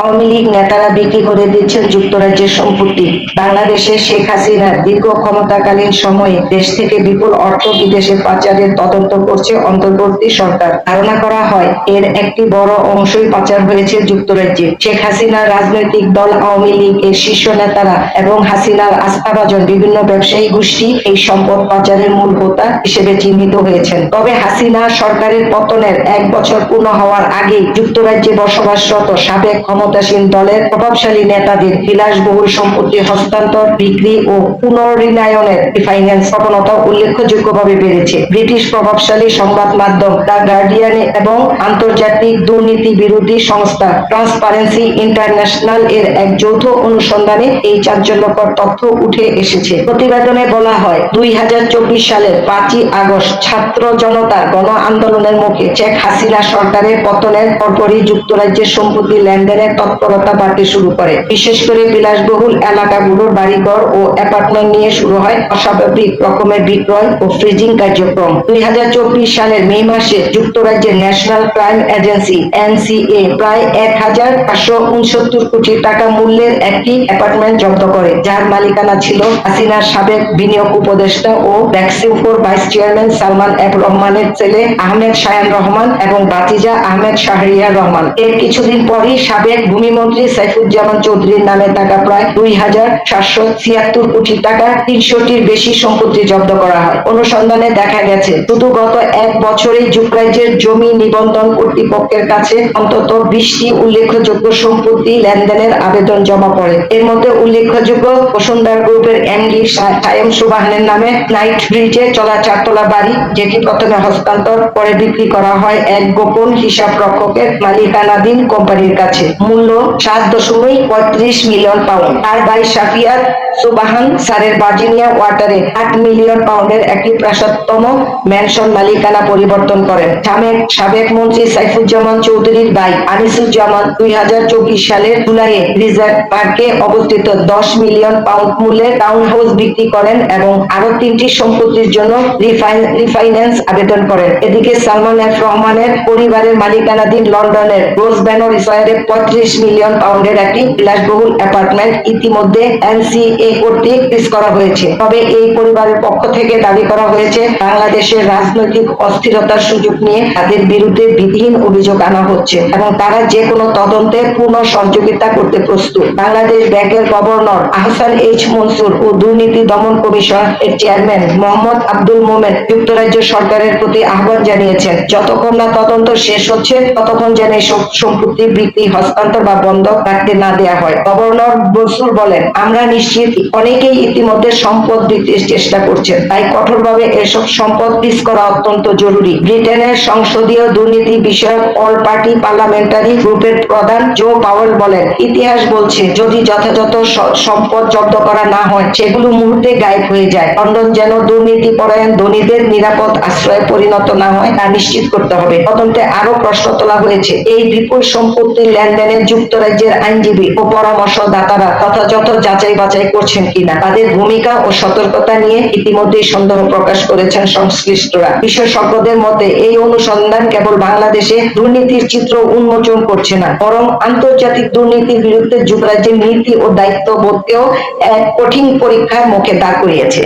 আওয়ামী লীগ নেতারা বিক্রি করে দিচ্ছেন যুক্তরাজ্যের সম্পত্তি। বাংলাদেশের শেখ হাসিনা দীর্ঘ ক্ষমতাকালীন সময়ে দেশ থেকে বিপুল অর্থ বিদেশে পাচারের তদন্ত করছে অন্তর্বর্তী সরকার। ধারণা করা হয় এর একটি বড় অংশই পাচার হয়েছে যুক্তরাজ্যে। শেখ হাসিনার রাজনৈতিক দল আওয়ামী লীগ এর শীর্ষ নেতারা এবং হাসিনার আস্থাভাজন বিভিন্ন ব্যবসায়ী গোষ্ঠী এই সম্পদ পাচারের মূল হোতা হিসেবে চিহ্নিত হয়েছেন। তবে হাসিনা সরকারের পতনের 1 বছর পূর্ণ হওয়ার আগেই যুক্তরাজ্যে বসবাসরত সাবেক ক্ষমতাসীন দলের প্রভাবশালী নেতাদের বিলাসবহুল সম্পত্তি হস্তান্তর, বিক্রি ও পুনর্ঋণায়নের রিফাইন্যান্স প্রবণতা উল্লেখযোগ্যভাবে বেড়েছে। ব্রিটিশ প্রভাবশালী সংবাদ মাধ্যম দ্য গার্ডিয়ান এবং আন্তর্জাতিক দুর্নীতি বিরোধী সংস্থা ট্রান্সপারেন্সি ইন্টারন্যাশনাল এর এক যৌথ অনুসন্ধানে এই চাঞ্চল্যকর তথ্য উঠে এসেছে। প্রতিবেদনে বলা হয় 2024 সালের 5ই আগস্ট ছাত্র জনতার গণ আন্দোলনের মুখে শেখ হাসিনা সরকারের পতনের পরপরই যুক্তরাজ্যের সম্পত্তি লেনদেনের তৎপরতা বাড়তে শুরু করে। বিশেষ করে বিলাসবহুল এলাকাগুলোর বাড়িঘর ও অ্যাপার্টমেন্ট নিয়ে শুরু হয় অস্বাভাবিক রকমের বিক্রয় ও ফ্রিজিং কার্যক্রম। 2024 সালের মে মাসে যুক্তরাজ্যের ন্যাশনাল ক্রাইম এজেন্সি এনসিএ প্রায় 1569 কোটি টাকা মূল্যের একটি অ্যাপার্টমেন্ট জব্দ করে, যার মালিকানা ছিল হাসিনার সাবেক বিনিয়োগ উপদেষ্টা ও ভ্যাক্সিমকোর ভাইস চেয়ারম্যান সালমান এফ রহমানের ছেলে আহমেদ শায়ান রহমান এবং ভাতিজা আহমেদ শাহরিয়ার রহমান। এর কিছুদিন পরই সাবেক ভূমিমন্ত্রী সাইফুজ্জামান চৌধুরীর নামে থাকা প্রায় 2776 কোটি টাকা 300টির বেশি সম্পত্তি জব্দ করা হয়। অনুসন্ধানে দেখা গেছে শুধু গত 1 বছরেই যুক্তরাজ্যের জমি নিবন্ধন কর্তৃপক্ষের কাছে অন্তত 20টি উল্লেখযোগ্য সম্পত্তি লেনদেনের আবেদন জমা পড়ে। এর মধ্যে উল্লেখযোগ্য বসুন্ধরা গ্রুপের এমডি সায়েম সুবহানের নামে নাইট ব্রিজে চলা 4 তলা বাড়ি, যেটি প্রথমে হস্তান্তর পরে বিক্রি করা হয় এক গোপন হিসাব রক্ষকের মালিকানাধীন কোম্পানির কাছে। মূল্য 7.35 মিলিয়ন পাউন্ড। আর ভাই শাফিয়াত সুবহান স্যারের ভার্জিনিয়া ওয়াটারে 8 মিলিয়ন পাউন্ডের একটি প্রাসাদতম ম্যানশন মালিকানা পরিবর্তন করেন। সাবেক মন্ত্রী সাইফুজ্জামান চৌধুরীর ভাই আনিসুজ্জামান 2024 সালের জুলাইয়ে রিজার্ভ পার্কে অবস্থিত 10 মিলিয়ন পাউন্ড মূল্যের টাউন হাউস বিক্রি করেন এবং আরো 3টি সম্পত্তির জন্য রিফাইন্যান্স আবেদন করেন। এদিকে সালমান এফ রহমানের পরিবারের মালিকানাধীন লন্ডনের রোজব্যানর স্কয়ারে 35 মিলিয়ন পাউন্ডের একটি বিলাসবহুল অ্যাপার্টমেন্ট ইতিমধ্যে এনসিএ কর্তৃক লিজ করা হয়েছে। তবে এই পরিবারের পক্ষ থেকে দাবি করা হয়েছে বাংলাদেশের রাজনৈতিক অস্থিরতার সুযোগ নিয়ে তাদের বিরুদ্ধে বিধিহীন অভিযোগ আনা হচ্ছে এবং তারা যে কোনো তদন্তে পূর্ণ সহযোগিতা করতে প্রস্তুত। বাংলাদেশ ব্যাংকের গভর্নর আহসান এইচ মনসুর ও দুর্নীতি দমন কমিশন এর চেয়ারম্যান মোহাম্মদ আব্দুল মোমেন যুক্তরাজ্য সরকারের প্রতি আহ্বান জানিয়েছেন, যতক্ষণ না তদন্ত শেষ হচ্ছে ততক্ষণ যেন সম্পত্তি বিক্রি, হস্তান্তর বা বন্ধক রাখতে না দেওয়া হয়। গভর্নর মনসুর বলেন, আমরা নিশ্চিত অনেকেই ইতিমধ্যে সম্পদ দিতে চেষ্টা করছেন, তাই কঠোরভাবে এসব সম্পদ ফ্রিজ করা অত্যন্ত জরুরি। ব্রিটেনের সংসদীয় দুর্নীতি বিষয়ক অল পার্টি পার্লামেন্টারি গ্রুপের প্রধান জো পাওয়েল বলেন, ইতিহাস বলছে যদি যথাযথ সম্পদ জব্দ করা না হয় সেগুলো মুহূর্তে গায়েব হয়ে যায়। লন্ডন যেন দুর্নীতি পরায়ণ ধনীদের নিরাপদ আশ্রয়ে পরিণত না হয় তা নিশ্চিত করতে হবে। তদন্তে আরো প্রশ্ন তোলা হয়েছে, এই বিপুল সম্পত্তির লেনদেনে যুক্তরাজ্যের আইনজীবী ও পরামর্শদাতারা যথাযথ যাচাই বাছাই করছেন কিনা, তাদের ভূমিকা ও সতর্কতা নিয়ে ইতিমধ্যেই সন্দেহ প্রকাশ করেছেন সংশ্লিষ্টরা। বিশেষজ্ঞদের মতে এই অনুসন্ধান কেবল বাংলাদেশে দুর্নীতির চিত্র উন্মোচন করছে না, বরং আন্তর্জাতিক দুর্নীতির বিরুদ্ধে যুক্তরাজ্যের নীতি ও দায়িত্ববোধকেও এক কঠিন পরীক্ষার মুখে দাঁড় করিয়েছে।